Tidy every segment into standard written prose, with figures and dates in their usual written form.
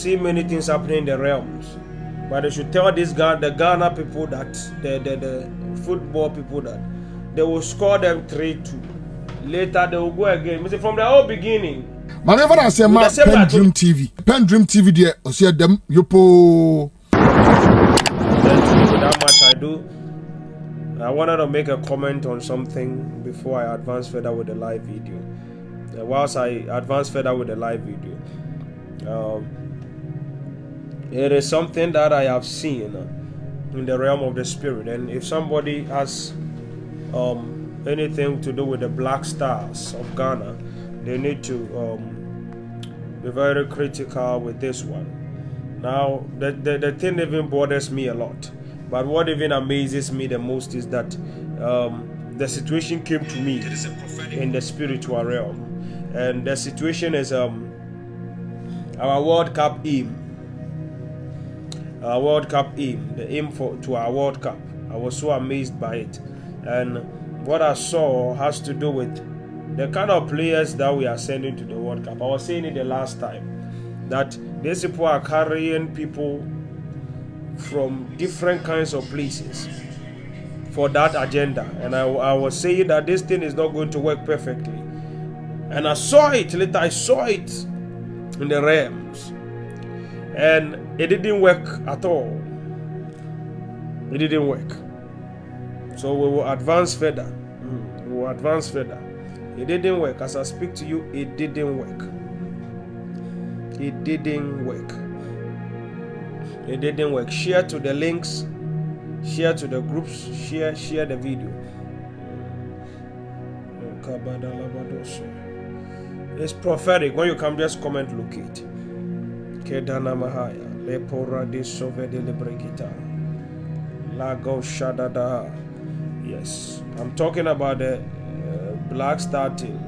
see many things happening in the realms. But they should tell this guy, the Ghana people, that the football people, that they will score them 3-2. Later they will go again. From the whole beginning. Whenever I say my Pen Dream TV, there, I see them. Yopo. That much I do. I wanted to make a comment on something before I advance further with the live video. Whilst I advance further with the live video, it is something that I have seen in the realm of the spirit. And if somebody has anything to do with the Black Stars of Ghana, they need to be very critical with this one. Now, the thing even bothers me a lot. But what even amazes me the most is that the situation came to me in the spiritual realm. And the situation is our World Cup aim. Our World Cup aim. The aim to our World Cup. I was so amazed by it. And what I saw has to do with the kind of players that we are sending to the World Cup. I was saying it the last time, that these people are carrying people from different kinds of places for that agenda. And I was saying that this thing is not going to work perfectly. And I saw it later. I saw it in the realms. And it didn't work at all. It didn't work. So we will advance further. We will advance further. It didn't work. As I speak to you, it didn't work. It didn't work. It didn't work. Share to the links. Share to the groups. Share the video. It's prophetic. When you come, just comment, locate. Kedana Mahaya. Lepora de Sove de Lebregita. Lago Shadada. Yes. I'm talking about the Black Star team.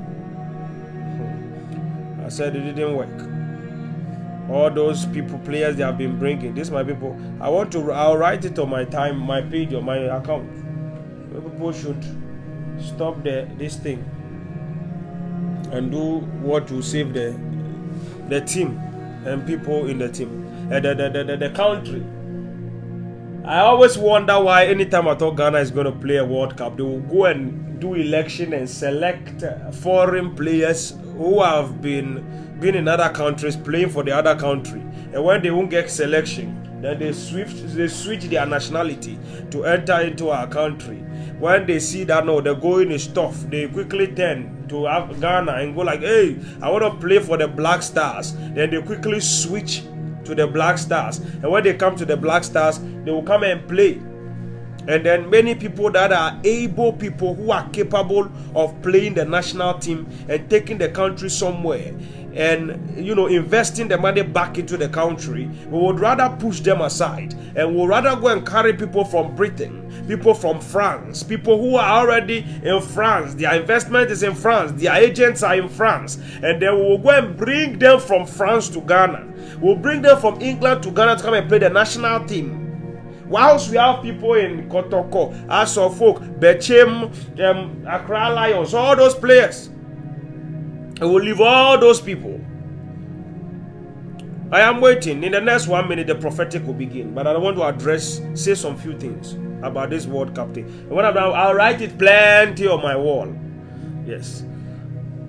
I said it didn't work. All those people, players they have been bringing. These my people. I'll write it on my page, on my account. People should stop this thing and do what will save the team and people in the team, the country. I always wonder why anytime I thought Ghana is going to play a World Cup, they will go and do election and select foreign players who have been in other countries playing for the other country. And when they won't get selection, then they switch their nationality to enter into our country. When they see that no, the going is tough, they quickly turn to Ghana and go like, hey, I want to play for the Black Stars. Then they quickly switch to the Black Stars. And when they come to the Black Stars, they will come and play. And then many people that are able people who are capable of playing the national team and taking the country somewhere and investing the money back into the country, we would rather push them aside and we'll rather go and carry people from Britain, people from France, people who are already in France, their investment is in France, their agents are in France, and then we'll go and bring them from France to Ghana. We'll bring them from England to Ghana to come and play the national team. Whilst we have people in Kotoko, Asofok, Bechem, Accra Lions, all those players, I will leave all those people. I am waiting. In the next 1 minute, the prophetic will begin. But I want to say some few things about this World Cup thing. And when I'll write it plenty on my wall. Yes.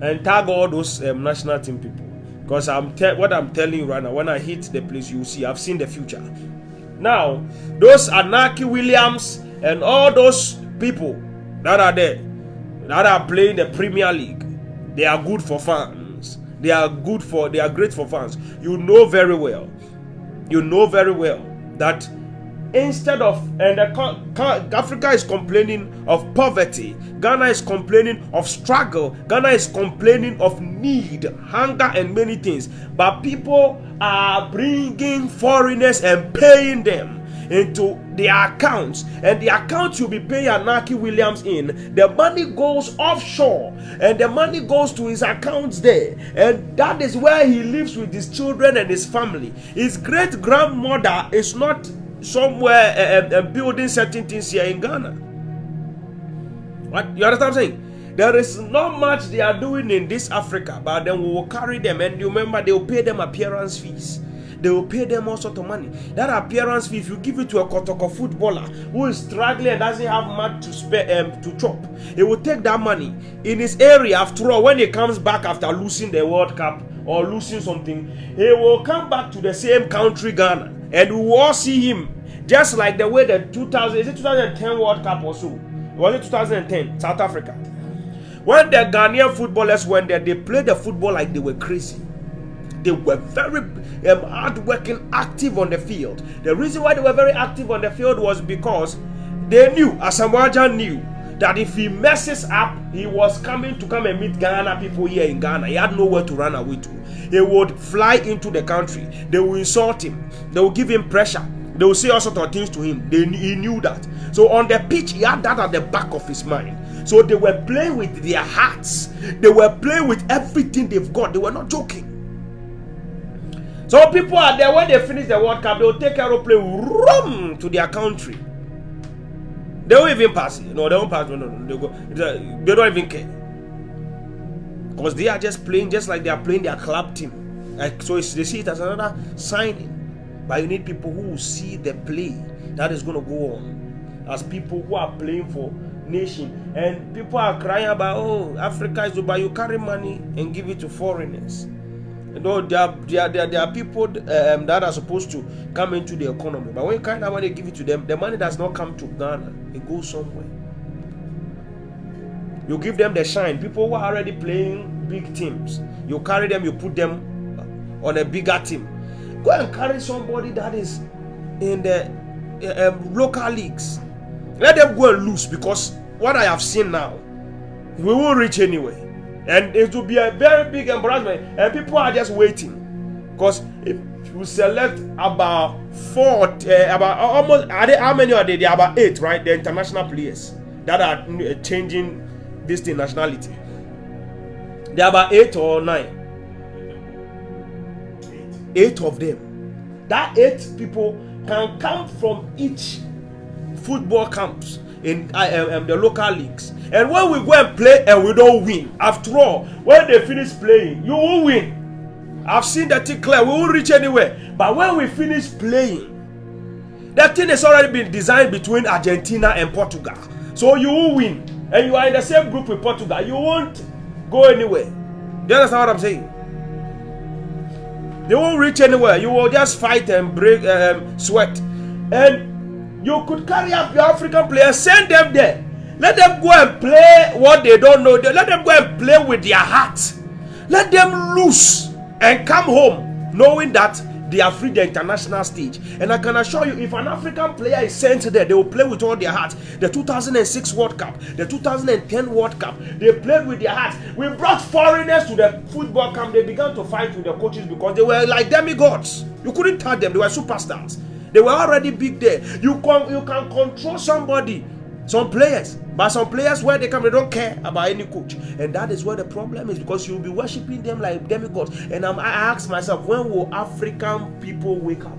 And tag all those national team people. Because what I'm telling you right now, when I hit the place, you will see, I've seen the future. Now, those Anaki Williams and all those people that are there, that are playing the Premier League, they are good for fans. They are great for fans. You know very well that instead of, Africa is complaining of poverty, Ghana is complaining of struggle, Ghana is complaining of need, hunger and many things, but people are bringing foreigners and paying them into their accounts, and the account you'll be paying Anaki Williams in, the money goes offshore and the money goes to his accounts there, and that is where he lives with his children and his family. His great grandmother is not somewhere building certain things here in Ghana. What you understand what I'm saying? There is not much they are doing in this Africa, but then we will carry them, and you remember they will pay them appearance fees. they will pay them all sort of money. That appearance fee, if you give it to a Kotoko footballer who is struggling and doesn't have much to spare to chop, he will take that money in his area. After all, when he comes back after losing the World Cup or losing something, he will come back to the same country, Ghana, and we will all see him just like the way the 2010 World Cup or so. Was it 2010 South Africa? When the Ghanaian footballers went there, they played the football like they were crazy. They were very hard-working, active on the field. The reason why they were very active on the field was because they knew, Asamoah Gyan knew, that if he messes up, he was coming to come and meet Ghana people here in Ghana. He had nowhere to run away to. He would fly into the country. They will insult him. They will give him pressure. They will say all sorts of things to him. He knew that. So on the pitch, he had that at the back of his mind. So they were playing with their hearts. They were playing with everything they've got. They were not joking. So people are there, when they finish the World Cup, they will take aeroplane, run to their country. They won't even pass it. No, they won't pass. No. They don't even care. Because they are just playing just like they are playing their club team. So they see it as another signing. But you need people who will see the play that is going to go on. As people who are playing for nation. And people are crying about, oh, Africa is over. You carry money and give it to foreigners. You know, there are people that are supposed to come into the economy. But when you carry that money, give it to them, the money does not come to Ghana. It goes somewhere. You give them the shine. People who are already playing big teams, you carry them, you put them on a bigger team. Go and carry somebody that is in the local leagues. Let them go and lose, because what I have seen now, we won't reach anywhere. And it will be a very big embarrassment, and people are just waiting. Because if you select about how many are they? There are about 8, right? The international players that are changing this thing, nationality. There are about 8 or 9. 8 of them. That 8 people can come from each football camps in the local leagues. And when we go and play and we don't win, after all, when they finish playing, you will win. I've seen that thing clear. We won't reach anywhere. But when we finish playing, that thing has already been designed between Argentina and Portugal. So you will win. And you are in the same group with Portugal. You won't go anywhere. Do you understand what I'm saying? They won't reach anywhere. You will just fight and break sweat. And you could carry up your African players, send them there. Let them go and play what they don't know. Let them go and play with their hearts. Let them lose and come home knowing that they are free the international stage. And I can assure you, if an African player is sent there, they will play with all their hearts. The 2006 World Cup, the 2010 World Cup, they played with their hearts. We brought foreigners to the football camp. They began to fight with the coaches because they were like demigods. You couldn't touch them. They were superstars. They were already big there. You can control somebody, some players, but some players where they come, they don't care about any coach. And that is where the problem is, because you'll be worshipping them like demigods. And I ask myself, when will African people wake up?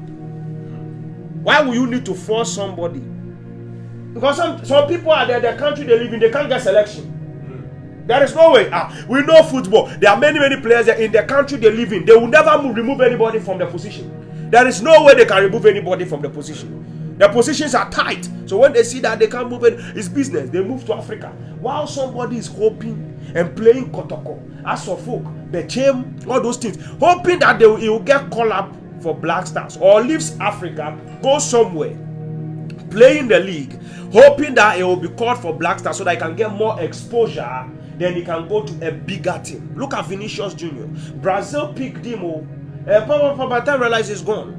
Why will you need to force somebody? Because some people are there, the country they live in, they can't get selection. There is no way. We know football. There are many players in the country they live in. They will never remove anybody from the position. There is no way they can remove anybody from the position. The positions are tight. So when they see that they can't move it, it's business. They move to Africa. While somebody is hoping and playing Kotoko, Asofok, the Chem, all those things, hoping that he will get called up for Black Stars, or leaves Africa, goes somewhere, play in the league, hoping that he will be called for Black Stars so that he can get more exposure, then he can go to a bigger team. Look at Vinicius Jr. Brazil picked him. By the time realize he's gone,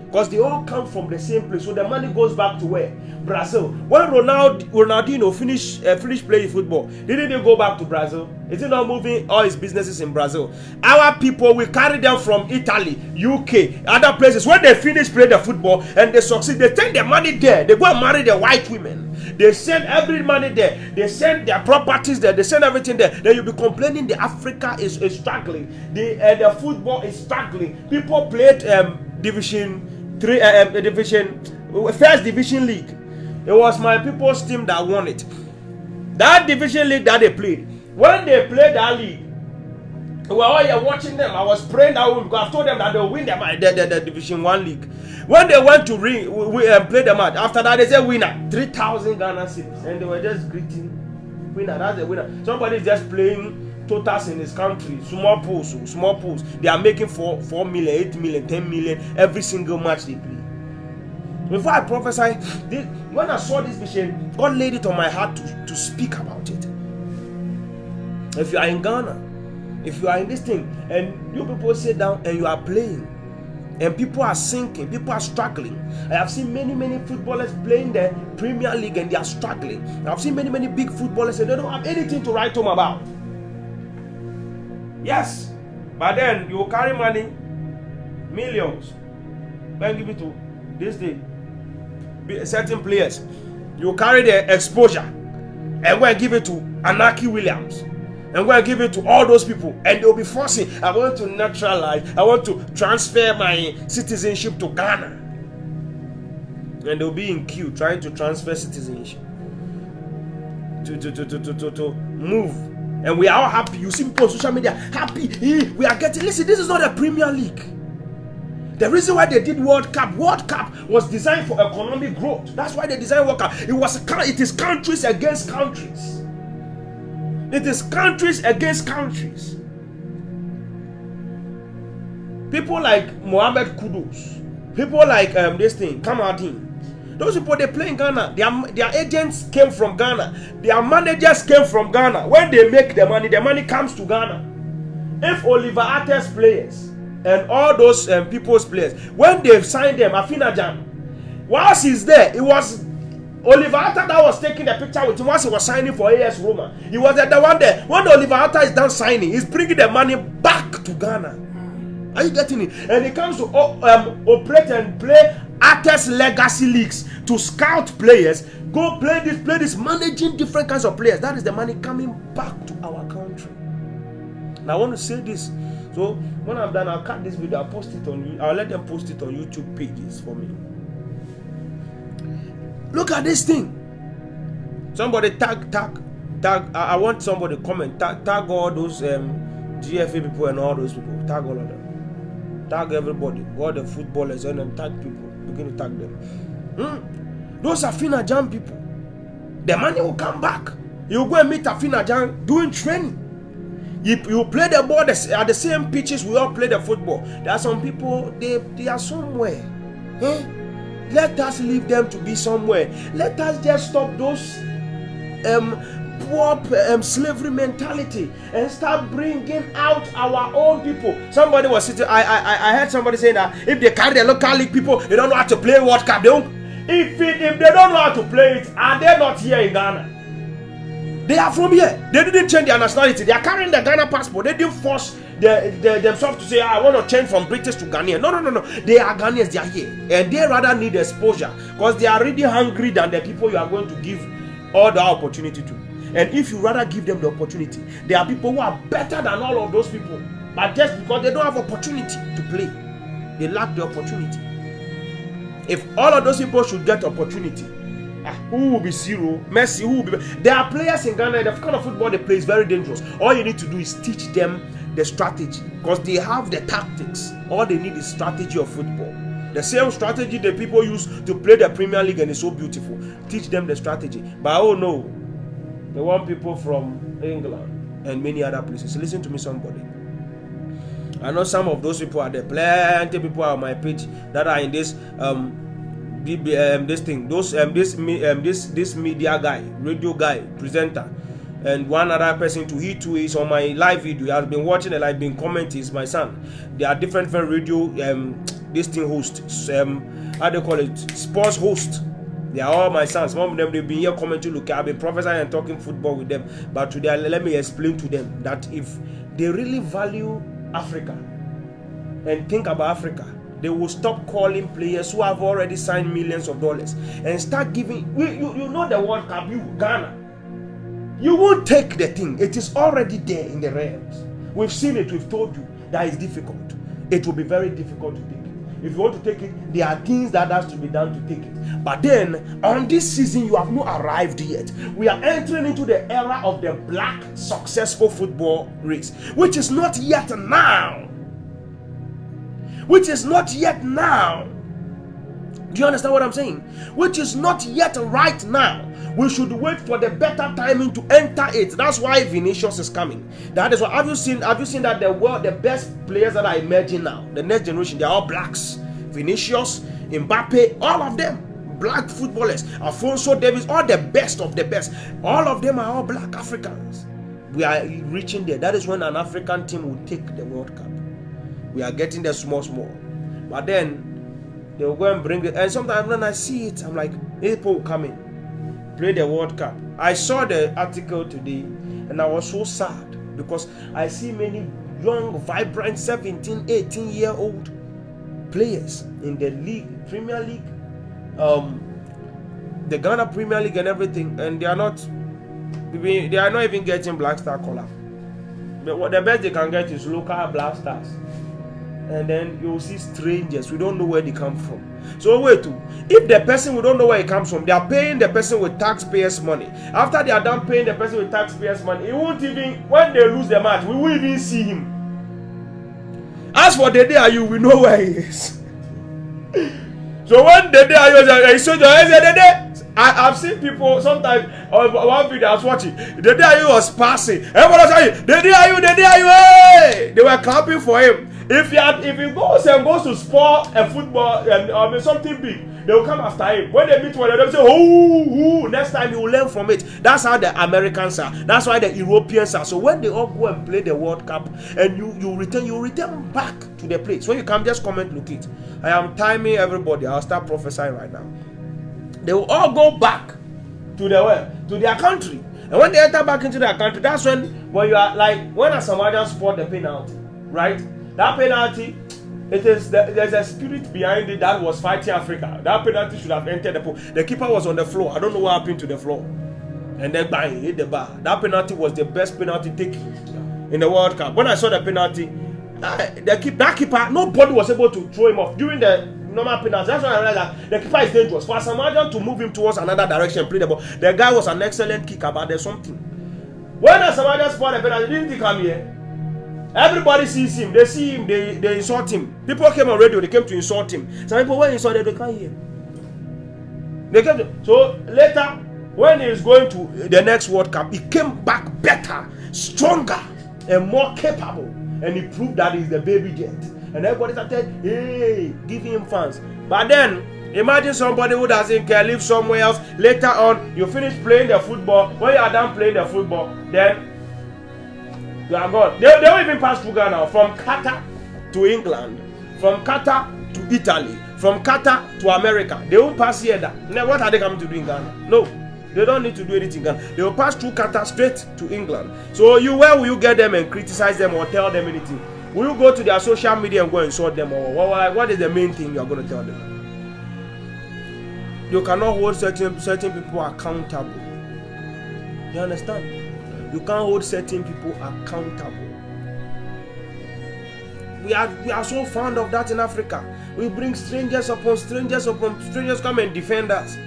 because they all come from the same place, so the money goes back to where? Brazil. When Ronaldinho finished playing football, didn't he go back to Brazil? Is he not moving all his businesses in Brazil? Our people, we carry them from Italy, UK, other places. When they finish playing the football and they succeed, they take their money there. They go and marry the white women. They send every money there. They send their properties there. They send everything there. Then you'll be complaining the Africa is struggling. The football is struggling. People played Division 3, First Division League. It was my people's team that won it. That Division League that they played. When they played that league, We were all here watching them. I was praying that we, because I've told them that they'll win the Division 1 league. When they went to play the match, after that they said winner, 3,000 Ghana cedis, and they were just greeting winner. That's the winner. Somebody is just playing totals in his country, small pools. They are making 4 million, 8 million, 10 million every single match they play. Before I prophesy, when I saw this vision, God laid it on my heart to speak about it. If you are in Ghana, if you are in this thing, and you people sit down and you are playing, and people are sinking, people are struggling. I have seen many footballers playing the Premier League and they are struggling. I have seen many big footballers and they don't have anything to write home about. Yes, but then you will carry money, millions, then give it to this day. Certain players, you carry the exposure and go and give it to Anaki Williams. I'm going to give it to all those people, and they'll be forcing. I want to naturalize. I want to transfer my citizenship to Ghana, and they'll be in queue trying to transfer citizenship to move. And we are all happy. You see people on social media happy. We are getting. Listen, this is not a Premier League. The reason why they did World Cup was designed for economic growth. That's why they designed World Cup. It is countries against countries. It is countries against countries. People like Mohamed Kudus, people like Kamadin. Those people, they play in Ghana. Their agents came from Ghana. Their managers came from Ghana. When they make the money comes to Ghana. If Oliver Ates players and all those people's players, when they signed them, Afinajan, whilst he's there, it was Oliver Atta that was taking the picture with him once he was signing for AS Roma. He was the one there. When Oliver Atta is done signing, he's bringing the money back to Ghana. Are you getting it? And he comes to operate and play Atta's legacy leagues to scout players, go play this, managing different kinds of players. That is the money coming back to our country. Now I want to say this. So when I'm done, I'll cut this video. I'll post it on. I'll let them post it on YouTube pages for me. Look at this thing. Somebody tag. I want somebody to comment. Tag all those GFA people and all those people. Tag all of them. Tag everybody. All the footballers and then tag people. Begin to tag them. Those are Afina people. The money will come back. You go and meet Afina doing training. You play the ball at the same pitches we all play the football. There are some people, they are somewhere. Let us leave them to be somewhere. Let us just stop those poor slavery mentality and start bringing out our own people. Somebody was sitting. I heard somebody saying that if they carry the local league people, they don't know how to play World Cup. If they don't know how to play it, are they not here in Ghana? They are from here. They didn't change their nationality. They are carrying the Ghana passport. They didn't force themselves to say, I want to change from British to Ghanaian. No. They are Ghanaians. They are here. And they rather need exposure because they are really hungry than the people you are going to give all the opportunity to. And if you rather give them the opportunity, there are people who are better than all of those people. But just because they don't have opportunity to play, they lack the opportunity. If all of those people should get opportunity, who will be zero? Messi, who will be? There are players in Ghana. The kind of football they play is very dangerous. All you need to do is teach them the strategy because they have the tactics. All they need is strategy of football. The same strategy that people use to play the Premier League and it's so beautiful. Teach them the strategy. But oh no, they want people from England and many other places. Listen to me, somebody. I know some of those people are there. Plenty of people on my page that are in this this media guy, radio guy, presenter, and one other person too. He too is on my live video. He has been watching and I've been commenting. Is my son. They are different radio this thing hosts. How do you call it? Sports host. They are all my sons. Some of them they've been here commenting. Look, I've been prophesying and talking football with them. But today, let me explain to them that if they really value Africa and think about Africa, they will stop calling players who have already signed millions of dollars and start giving. You know the World Cup, Ghana. You won't take the thing. It is already there in the realms. We've seen it. We've told you that it's difficult. It will be very difficult to take it. if you want to take it, there are things that has to be done to take it. But then, on this season, you have not arrived yet. We are entering into the era of the black successful football race, which is not yet now. Which is not yet now. Do you understand what I'm saying? Which is not yet right now. We should wait for the better timing to enter it. That's why Vinicius is coming. That is why. Have you seen that the best players that are emerging now, the next generation, they are all blacks. Vinicius, Mbappe, all of them black footballers. Alphonso Davies, all the best of the best. All of them are all black Africans. We are reaching there. That is when an African team will take the World Cup. We are getting there small. But then they will go and bring it. And sometimes when I see it, I'm like, people will come in, play the World Cup. I saw the article today and I was so sad because I see many young, vibrant 17, 18-year-old players in the league, Premier League, the Ghana Premier League and everything, and they are not even getting Black Star color. But the best they can get is local Black Stars. And then you'll see strangers. We don't know where they come from. So wait, if the person we don't know where he comes from, they are paying the person with taxpayers' money. After they are done paying the person with taxpayers' money, he won't even, when they lose the match, we won't even see him. As for the day are you, we know where he is. So when the day are you, I've seen people sometimes on one video I was watching. The day are you was passing. Everyone was saying, the day are you, hey! They were clapping for him. If he goes to sport a football and something big, they will come after him. When they meet one another, they say, "Oh, next time he will learn from it." That's how the Americans are. That's why the Europeans are. So when they all go and play the World Cup, and you return back to the place. When you come, just comment, look it. I am timing everybody. I'll start prophesying right now. They will all go back to their country, and when they enter back into their country, that's when you are like when a Samaritan spot the penalty, right? That penalty, there's a spirit behind it that was fighting Africa. That penalty should have entered the pool. The keeper was on the floor. I don't know what happened to the floor. And then bang, hit the bar. That penalty was the best penalty taken in the World Cup. When I saw the penalty, that keeper, nobody was able to throw him off during the normal penalty. That's why I realized that the keeper is dangerous. For Samaritan to move him towards another direction, play the ball. The guy was an excellent kicker, but there's something. When a Samaritan spotted the penalty, didn't he come here? Everybody sees him. They see him. They insult him. People came on radio. They came to insult him. Some people were insulted. They can't hear. So later, when he is going to the next World Cup, he came back better, stronger, and more capable. And he proved that he's the baby jet. And everybody started, hey, giving him fans. But then, imagine somebody who doesn't care, live somewhere else. Later on, you finish playing the football. When you are done playing the football, then you are gone. They don't even pass through Ghana. From Qatar to England, from Qatar to Italy, from Qatar to America. They won't pass here. Now, what are they coming to do in Ghana? No, they don't need to do anything in Ghana. They will pass through Qatar straight to England. So where will you get them and criticize them or tell them anything? Will you go to their social media and go and insult them? Or what is the main thing you are going to tell them? You cannot hold certain people accountable. You understand? You can't hold certain people accountable. We are so fond of that in Africa. We bring strangers upon strangers come and defend us.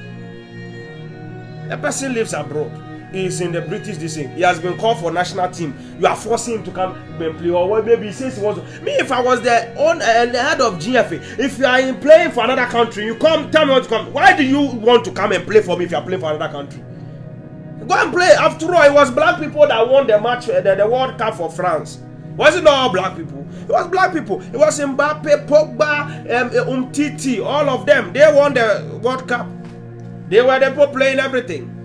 A person lives abroad. He is in the British district. He has been called for national team. You are forcing him to come and play. Or maybe he says he wants to. Me, if I was the head of GFA, if you are playing for another country, you come, tell me what to come. Why do you want to come and play for me if you are playing for another country? Go and play. After all, it was black people that won the match, the World Cup for France. Was it not all black people? It was black people. It was Mbappe, Pogba, Umtiti, all of them. They won the World Cup. They were the people playing everything.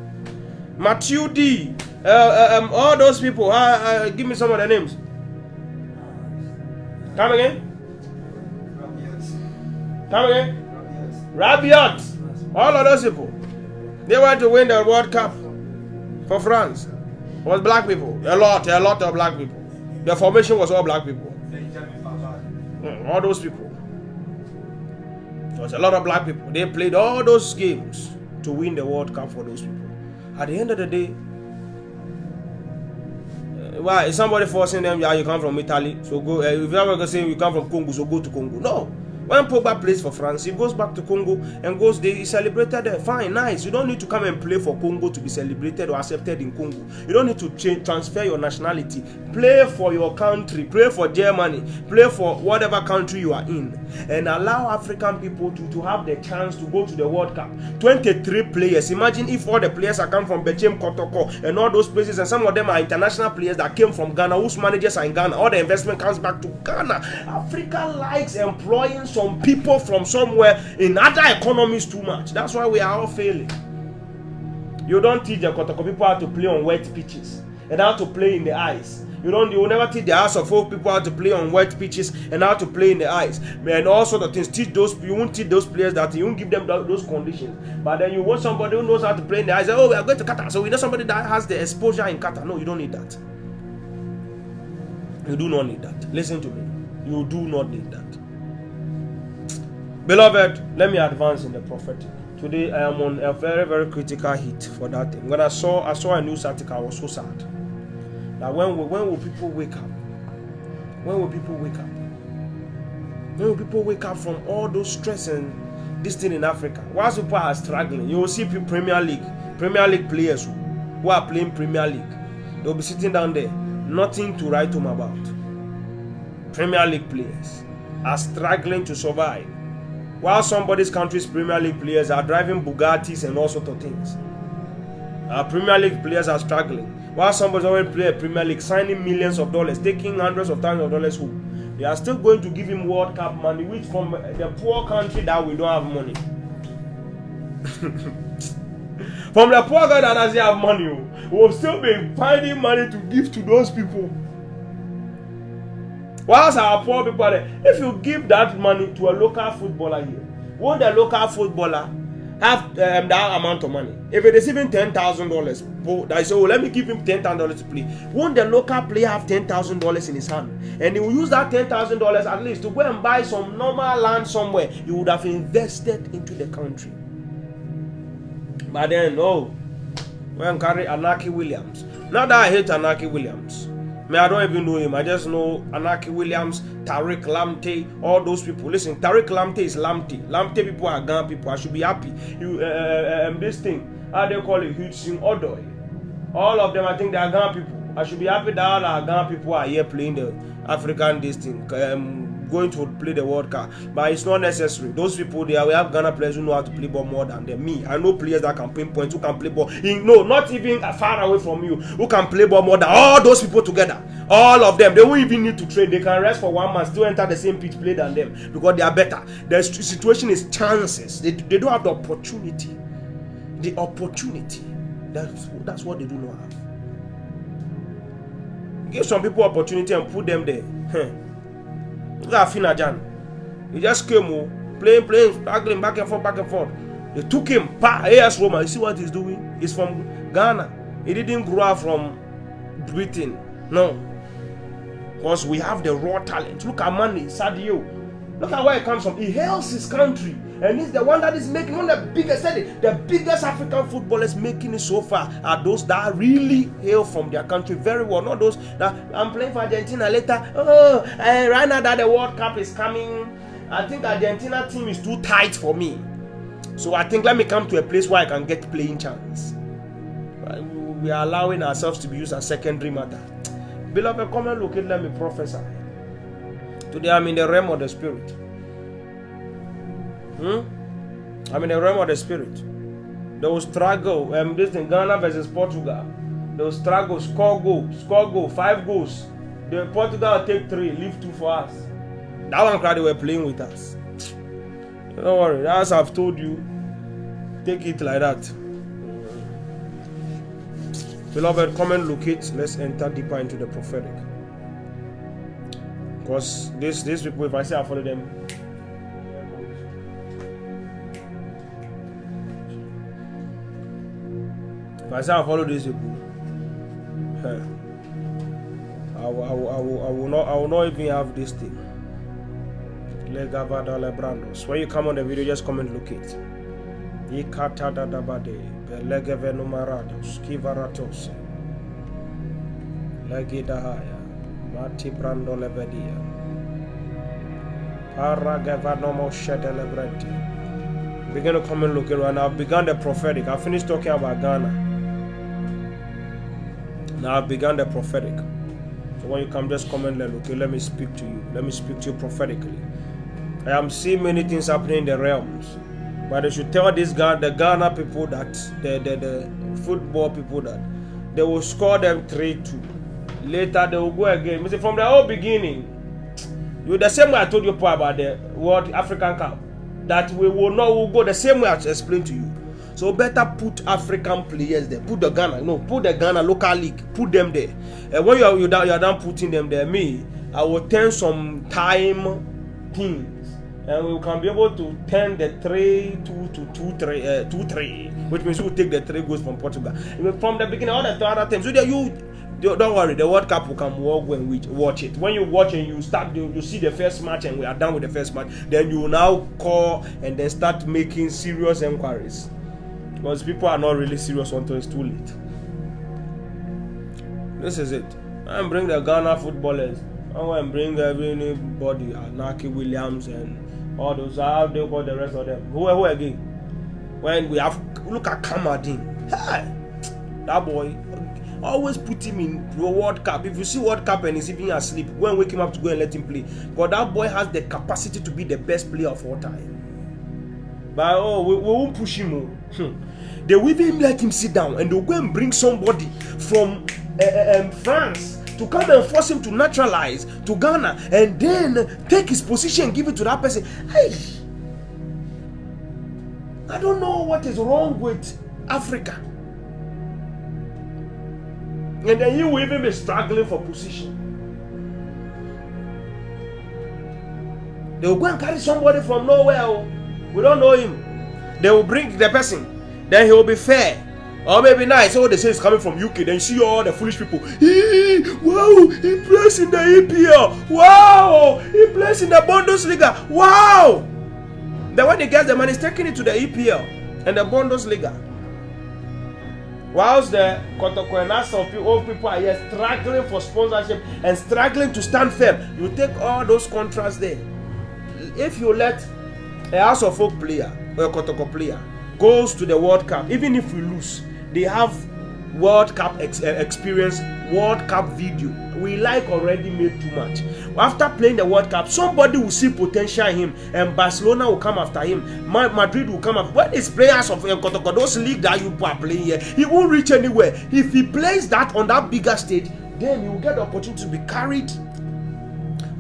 Matthew D, all those people. Give me some of the names. Come again. Come again. Rabiot. All of those people. They went to win the World Cup for France. It was black people. A lot of black people. The formation was all black people. All those people. There was a lot of black people. They played all those games to win the World Cup for those people. At the end of the day, why is somebody forcing them? Yeah, you come from Italy, so go. If you ever go say you come from Congo, so go to Congo. No, When Pogba plays for France, he goes back to Congo and goes there. He celebrated there. Fine, nice. You don't need to come and play for Congo to be celebrated or accepted in Congo. You don't need to transfer your nationality. Play for your country. Play for Germany. Play for whatever country you are in, and allow African people to have the chance to go to the World Cup. 23 players. Imagine if all the players are come from Bechem, Kotoko, and all those places, and some of them are international players that came from Ghana, whose managers are in Ghana. All the investment comes back to Ghana. Africa likes employing some people from somewhere in other economies too much. That's why we are all failing. You don't teach the Kotoko people how to play on wet pitches and how to play in the ice. You will never teach the House of Folk people how to play on wet pitches and how to play in the ice. And all sorts of things. You won't teach those players that. You won't give them those conditions. But then you want somebody who knows how to play in the ice. Oh, we are going to Qatar. So we need somebody that has the exposure in Qatar. No, you don't need that. You do not need that. Listen to me. You do not need that. Beloved, let me advance in the prophetic. Today I am on a very, very critical hit for that thing. When I saw a news article, I was so sad. That when will people wake up? When will people wake up? When will people wake up from all those stress and this thing in Africa? Whilst people are struggling, you will see Premier League players who are playing Premier League. They will be sitting down there, nothing to write home about. Premier League players are struggling to survive, while somebody's country's Premier League players are driving Bugattis and all sorts of things. Our Premier League players are struggling, while somebody's already playing Premier League, signing millions of dollars, taking hundreds of thousands of dollars home. They are still going to give him World Cup money, which from the poor country that we don't have money. From the poor guy that doesn't have money, we will still be finding money to give to those people. Whilst our poor people are there, if you give that money to a local footballer here, won't the local footballer have that amount of money? If it is even $10,000, I say, oh, let me give him $10,000 to play. Won't the local player have $10,000 in his hand? And he will use that $10,000 at least to go and buy some normal land somewhere. You would have invested into the country. But then, no. When carry Anaki Williams. Not that I hate Anaki Williams. I don't even know him. I just know Anaki Williams, Tariq Lamptey, all those people. Listen, Tariq Lamptey is Lamptey. Lamptey people are Ghana people. I should be happy. This thing, how they call it, Hudson Odoi. All of them, I think they are Ghana people. I should be happy that all our Ghana people are here playing the African this thing, going to play the World Cup. But it's not necessary. Those people, we have Ghana players who know how to play ball more than them. Me, I know players that can pinpoint, who can play ball. Not even far away from you, who can play ball more than all those people together. All of them, they won't even need to train. They can rest for 1 month, still enter the same pitch play than them because they are better. The situation is chances. They don't have the opportunity. The opportunity. That's what they do not have. Give some people opportunity and put them there. Look at Finajan. He just came playing, struggling back and forth. They took him. AS Roma. You see what he's doing? He's from Ghana. He didn't grow up from Britain. No. Because we have the raw talent. Look at Mane, Sadio. Look at where he comes from. He hails his country. And he's the one that is making one of the biggest African footballers making it so far are those that really hail from their country very well. Not those that I'm playing for Argentina later. Right now that the World Cup is coming, I think Argentina team is too tight for me. So I think let me come to a place where I can get playing chance. We are allowing ourselves to be used as secondary matter. Beloved, come and look at, let me prophesy. Today I'm in the realm of the spirit. I'm in the realm of the spirit. They will struggle. This in Ghana versus Portugal. They will struggle, score goal, 5 goals. The Portugal will take 3, leave 2 for us. That one crowd, they were playing with us. Don't worry, as I've told you, take it like that. Beloved, come and locate. Let's enter deeper into the prophetic. Because these people, if I say I follow them, if I say I follow these people, I will not even have this thing. When you come on the video, just come and locate. Belegeve numerados, kivaratos, legidahaya, mati brando levedia, Begin to come and look around. I've begun the prophetic. I finished talking about Ghana. Now I've begun the prophetic. So when you come, just come and look. Let me speak to you. Let me speak to you prophetically. I am seeing many things happening in the realms. But they should tell the Ghana people that the football people that they will score them 3-2. Later they will go again. From the whole beginning, you the same way I told you about the World African Cup, that we will go the same way I explained to you. So better put African players there. Put the Ghana local league. Put them there. And when you're done putting them there, I will turn some time things. And we can be able to turn the 3-2 to 2-3, which means we'll take the 3 goals from Portugal. From the beginning, all the other teams. So don't worry, the World Cup will come. When we watch it. When you watch and you see the first match and we are done with the first match, then you will now call and then start making serious inquiries. Because people are not really serious until it's too late. This is it. I'm bringing the Ghana footballers. I'm going to bring everybody, Naki Williams and all those. How they call the rest of them? Who again? When we have look at Kamadin, hey, that boy, always put him in the World Cup. If you see World Cup and he's even asleep, go and wake him up to go and let him play. Because that boy has the capacity to be the best player of all time. But we won't push him. They will even let him sit down and they'll go and bring somebody from France to come and force him to naturalize to Ghana and then take his position and give it to that person. Hey, I don't know what is wrong with Africa. And then you will even be struggling for position. They will go and carry somebody from nowhere. We don't know him. They will bring the person. Then he will be fair. Or maybe nice. Oh, they say it's coming from UK. Then you see all the foolish people. Wow, he plays in the EPL. Wow, he plays in the Bundesliga. Wow. Then when he gets the money, he's taking it to the EPL and the Bundesliga. Whilst the Kotokwenas of old people are here struggling for sponsorship and struggling to stand firm, you take all those contracts there. If you let a House of Folk player or a Kotoko player goes to the World Cup, even if we lose, they have World Cup experience, World Cup video. We like already made too much. After playing the World Cup, somebody will see potential in him, and Barcelona will come after him. Madrid will come after. When it's players of Kotoko, those league that you are playing here, he won't reach anywhere. If he plays that on that bigger stage, then he will get the opportunity to be carried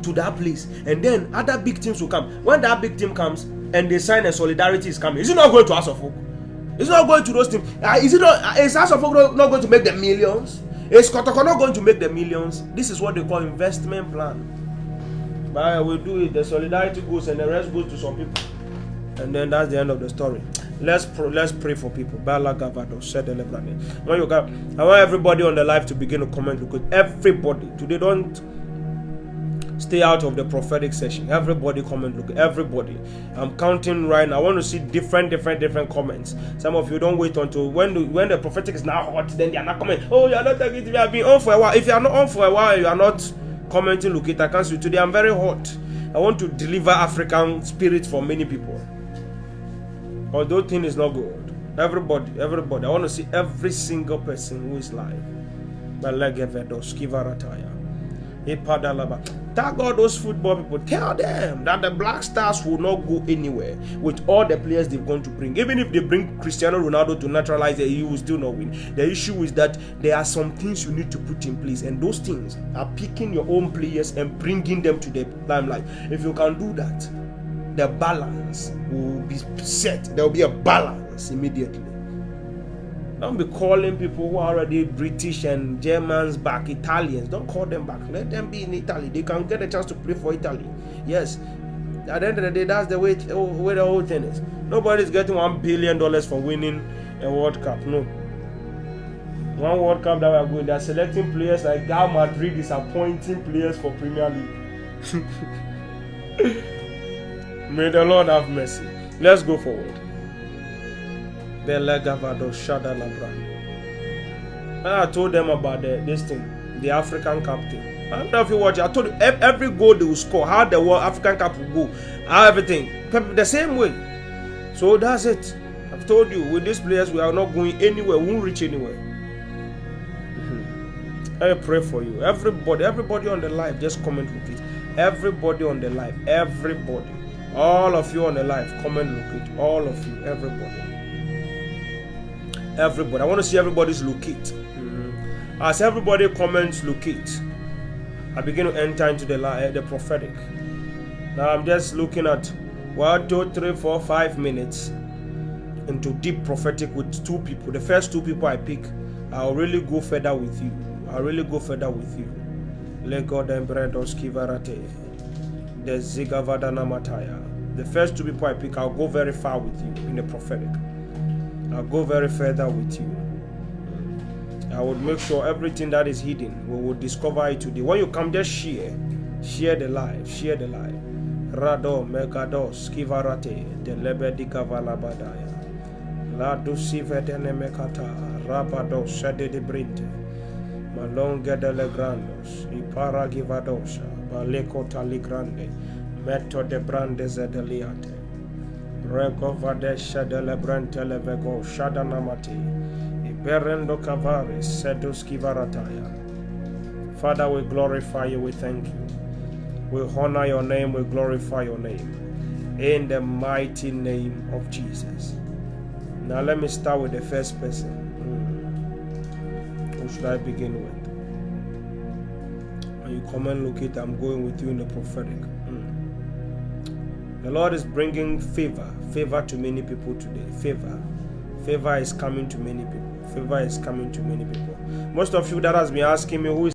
to that place, and then other big teams will come. When that big team comes and they sign and solidarity is coming, is it not going to House of Folk? It's not going to those teams. Is House of Folk not going to make the millions? Is Kotoko not going to make the millions? This is what they call investment plan. But we'll do it. The solidarity goes and the rest goes to some people, and then that's the end of the story. Let's pray for people. When you come, I want everybody on the live to begin to comment. Because everybody today, don't stay out of the prophetic session. Everybody comment. Look, everybody. I'm counting right now. I want to see different comments. Some of you don't wait until when the prophetic is now hot, then they are not commenting. Oh, you are not taking it. You have been on for a while. If you are not on for a while, you are not commenting. Look, I can't see today. I'm very hot. I want to deliver African spirit for many people. Although thing is not good. Everybody. I want to see every single person who is live. Tell God those football people, tell them that the Black Stars will not go anywhere with all the players they're going to bring. Even if they bring Cristiano Ronaldo to naturalize it, he will still not win. The issue is that there are some things you need to put in place, and those things are picking your own players and bringing them to the limelight. If you can do that, the balance will be set. There will be a balance immediately. Don't be calling people who are already British and Germans back, Italians. Don't call them back. Let them be in Italy. They can get a chance to play for Italy. Yes. At the end of the day, that's the way the whole thing is. Nobody's getting $1 billion for winning a World Cup. No. One World Cup that we are going, they're selecting players like Real Madrid is appointing players for Premier League. May the Lord have mercy. Let's go forward. When I told them about this thing, the African captain, I don't know if you watch. I told you every goal they will score, how the World African Cup will go, how everything, the same way. So that's it. I've told you, with these players, we are not going anywhere. We won't reach anywhere. I pray for you. Everybody on the live, just comment look it. Everybody on the live, everybody, all of you on the live, comment look it. All of you, everybody. I want to see everybody's look it. As everybody comments look it, I begin to enter into the prophetic. Now I'm just looking at 1, 2, 3, 4, 5 minutes into deep prophetic with 2 people. The first 2 people I pick, I'll really go further with you. Let God and Bredos Kivarate, the Zigavadana Mataya. The first 2 people I pick, I'll go very far with you in the prophetic. I'll go very further with you. I would make sure everything that is hidden, we will discover it today. When you come, just share the live. Rado Megados Kivarate, the Lebedika Valabadaya, La Dusivedene Mekata, Rabado Shade de Brinte, Malonga de Legrandos, Ipara Givadosha, Baleko Taligrande, Meto de Brande Zedeliate, Rego Vadesha de Lebrante Levego, Shadanamati. Berendo Kavaris, Seduski Varataya. Father, we glorify you, we thank you. We honor your name, we glorify your name. In the mighty name of Jesus. Now let me start with the first person. Who should I begin with? When you come and look it, I'm going with you in the prophetic. The Lord is bringing favor to many people today. Favor is coming to many people. Most of you that has been asking me who